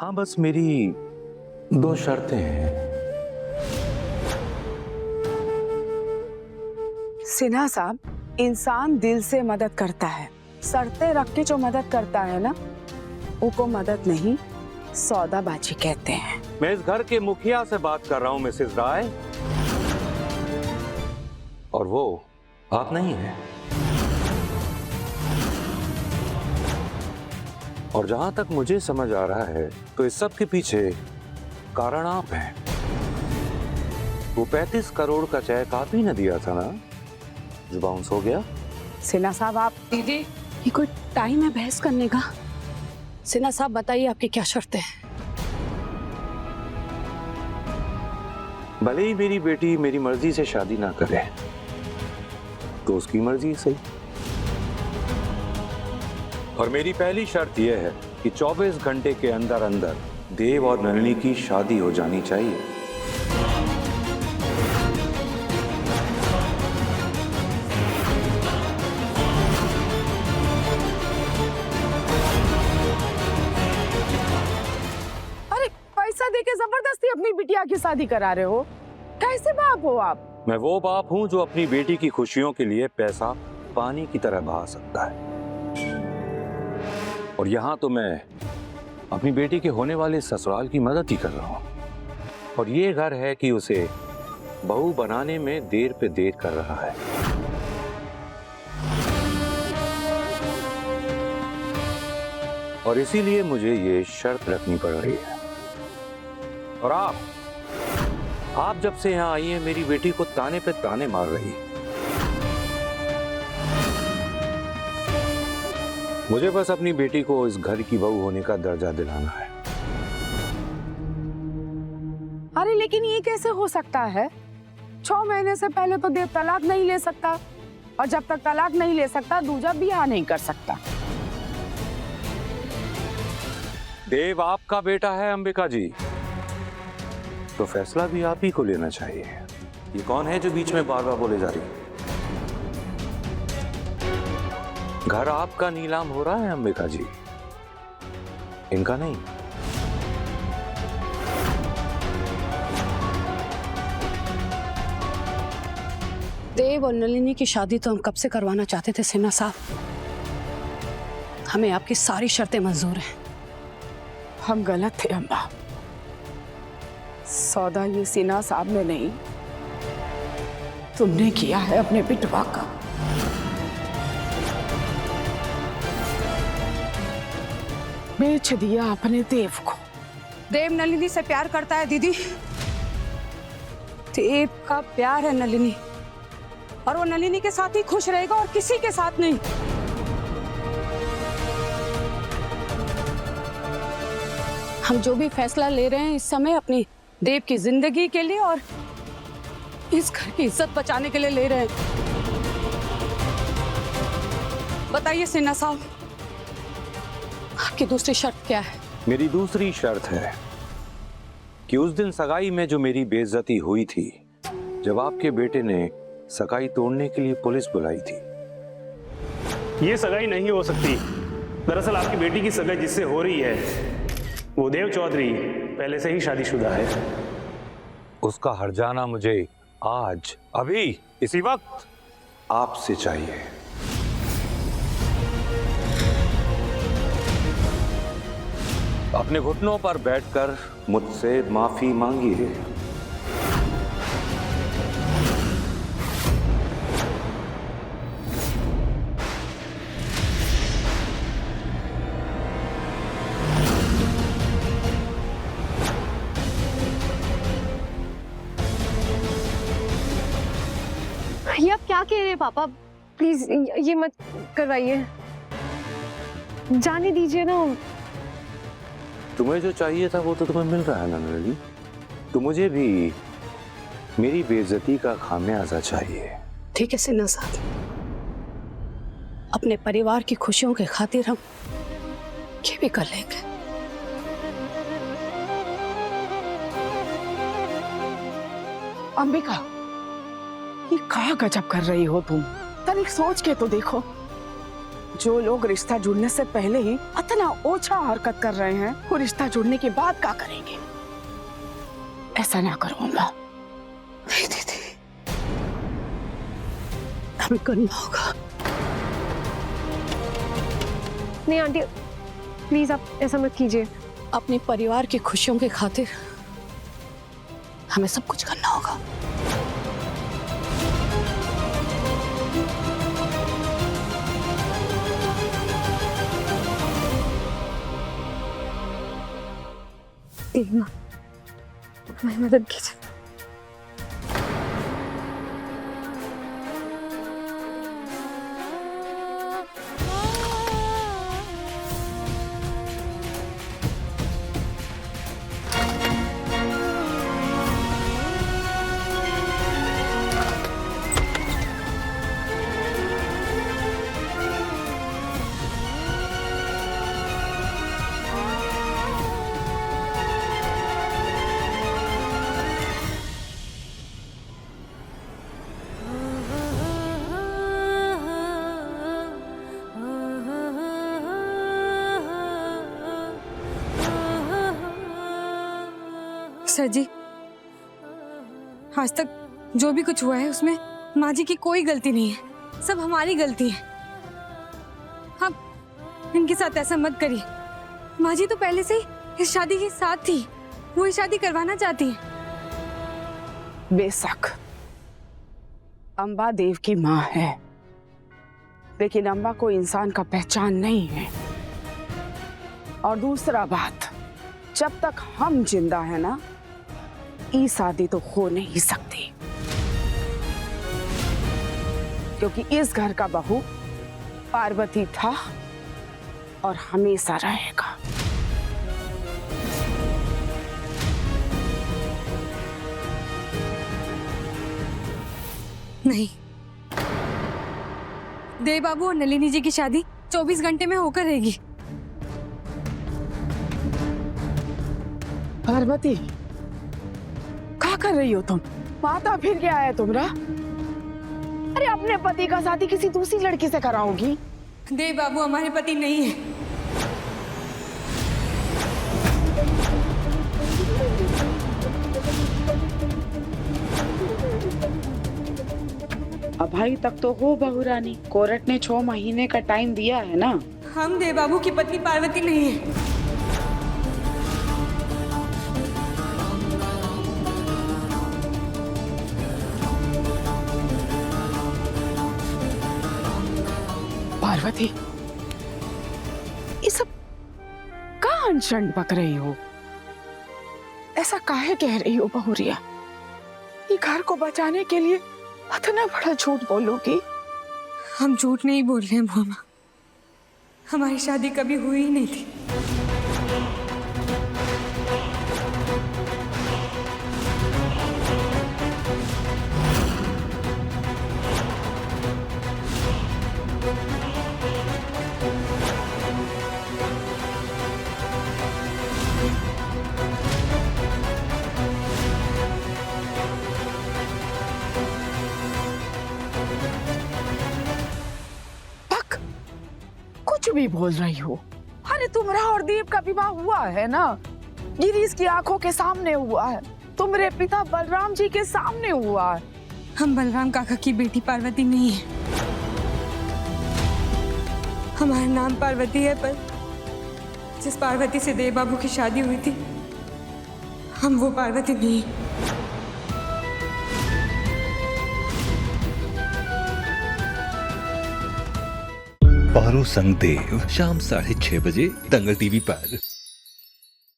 हाँ, बस मेरी 2 शर्तें हैं। सिन्हा साहब, इंसान दिल से मदद करता है, शर्तें रख के जो मदद करता है ना, वो मदद नहीं, सौदाबाजी कहते हैं। मैं इस घर के मुखिया से बात कर रहा हूँ मिसेस राय, और वो आप नहीं है। और जहां तक मुझे समझ आ रहा है तो इस सब के पीछे कारण आप हैं। वो 35 करोड़ का चेक आप ही ने दिया था ना, जो बाउंस हो गया। सिन्हा साहब, आप दीदी, ये कोई टाइम है बहस करने का? सिन्हा साहब बताइए, आपकी क्या शर्तें हैं? भले ही मेरी बेटी मेरी मर्जी से शादी ना करे तो उसकी मर्जी सही। और मेरी पहली शर्त यह है कि 24 घंटे के अंदर अंदर देव और नलिनी की शादी हो जानी चाहिए। अरे पैसा देके जबरदस्ती अपनी बिटिया की शादी करा रहे हो? कैसे बाप हो आप? मैं वो बाप हूं जो अपनी बेटी की खुशियों के लिए पैसा पानी की तरह बहा सकता है। और यहाँ तो मैं अपनी बेटी के होने वाले ससुराल की मदद ही कर रहा हूँ, और ये घर है कि उसे बहू बनाने में देर पे देर कर रहा है। और इसीलिए मुझे ये शर्त रखनी पड़ रही है। और आप जब से यहाँ आई हैं मेरी बेटी को ताने पे ताने मार रही है। मुझे बस अपनी बेटी को इस घर की बहू होने का दर्जा दिलाना है। अरे लेकिन ये कैसे हो सकता है? 6 महीने से पहले तो देव तलाक नहीं ले सकता, और जब तक तलाक नहीं ले सकता दूजा ब्याह नहीं कर सकता। देव आपका बेटा है अंबिका जी, तो फैसला भी आप ही को लेना चाहिए। ये कौन है जो बीच में बार बार बोले जा रही है? घर आपका नीलाम हो रहा है अंबिका जी, इनका नहीं। देव और नलिनी की शादी तो हम कब से करवाना चाहते थे सिन्हा साहब। हमें आपकी सारी शर्तें मंजूर हैं। हम गलत थे अम्मा। सौदा ये सिन्हा साहब ने नहीं, तुमने किया है अपने बिटवा का। बेच दिया अपने देव को। देव नलिनी से प्यार करता है दीदी। देव का प्यार है नलिनी, और वो नलिनी के साथ ही खुश रहेगा और किसी के साथ नहीं। हम जो भी फैसला ले रहे हैं इस समय अपनी देव की जिंदगी के लिए और इस घर की इज्जत बचाने के लिए ले रहे हैं। बताइए सिन्हा साहब, आपकी दूसरी शर्त क्या है? मेरी दूसरी शर्त है कि उस दिन सगाई में जो मेरी बेइज्जती हुई थी, जब आपके बेटे ने सगाई तोड़ने के लिए पुलिस बुलाई थी। ये सगाई नहीं हो सकती। दरअसल आपकी बेटी की सगाई जिससे हो रही है वो देव चौधरी पहले से ही शादीशुदा है। उसका हर्जाना मुझे आज, अभी, इसी वक्त आपसे चाहिए। अपने घुटनों पर बैठकर मुझसे माफी मांगिए। ये आप क्या कह रहे हैं पापा? प्लीज ये मत करवाइए, जाने दीजिए ना। तुम्हें जो चाहिए था वो तो तुम्हें मिल रहा है ना नलिनी, तो मुझे भी मेरी बेइज्जती का खामियाजा चाहिए। ठीक है सिन्हा साहब, अपने परिवार की खुशियों के खातिर हम ये भी कर लेंगे। अंबिका, ये क्या गजब कर रही हो तुम? तनिक सोच के तो देखो। जो लोग रिश्ता जुड़ने से पहले ही इतना ओछा हरकत कर रहे हैं, वो रिश्ता जुड़ने के बाद क्या करेंगे? ऐसा ना करो अम्मा। नहीं दीदी, हमें करना होगा। नहीं आंटी, प्लीज आप ऐसा मत कीजिए। अपने परिवार की खुशियों की खातिर हमें सब कुछ करना होगा। हमारी मदद कीजिए। सर जी, आज तक जो भी कुछ हुआ है उसमें माँ जी की कोई गलती नहीं है, सब हमारी गलती है। आप इनके साथ ऐसा मत करिए। माँ जी तो पहले से ही इस शादी के साथ थी, वो ये शादी करवाना चाहती है। बेशक अम्बा देव की माँ है, लेकिन अम्बा को इंसान का पहचान नहीं है। और दूसरा बात, जब तक हम जिंदा है ना, ये शादी तो हो नहीं सकती, क्योंकि इस घर का बहू पार्वती था और हमेशा रहेगा। नहीं, देव बाबू और नलिनी जी की शादी 24 घंटे में होकर रहेगी। पार्वती, क्या कर रही हो तुम? माता फिर क्या है तुम्हारा? अरे अपने पति का शादी किसी दूसरी लड़की से कराओगी? देव बाबू हमारे पति नहीं है। अभी तक तो हो बहुरानी, कोर्ट ने 6 महीने का टाइम दिया है ना। हम देव बाबू की पत्नी पार्वती नहीं है। पार्वती, ये सब कहाँ अनशन पक रही हो? ऐसा काहे कह रही हो बहुरिया? ये घर को बचाने के लिए इतना बड़ा झूठ बोलोगी? हम झूठ नहीं बोल रहे हैं मामा, हमारी शादी कभी हुई ही नहीं थी। कुछ भी बोल रही हो। अरे तुम्हारा और देव का विवाह हुआ है ना, गिरीश की आंखों के सामने हुआ है, तुम्हारे पिता बलराम जी के सामने हुआ है। हम बलराम काका की बेटी पार्वती नहीं है। हमारा नाम पार्वती है, पर जिस पार्वती से देव बाबू की शादी हुई थी, हम वो पार्वती नहीं। पारो संग देव शाम 6:30 बजे दंगल टीवी पर।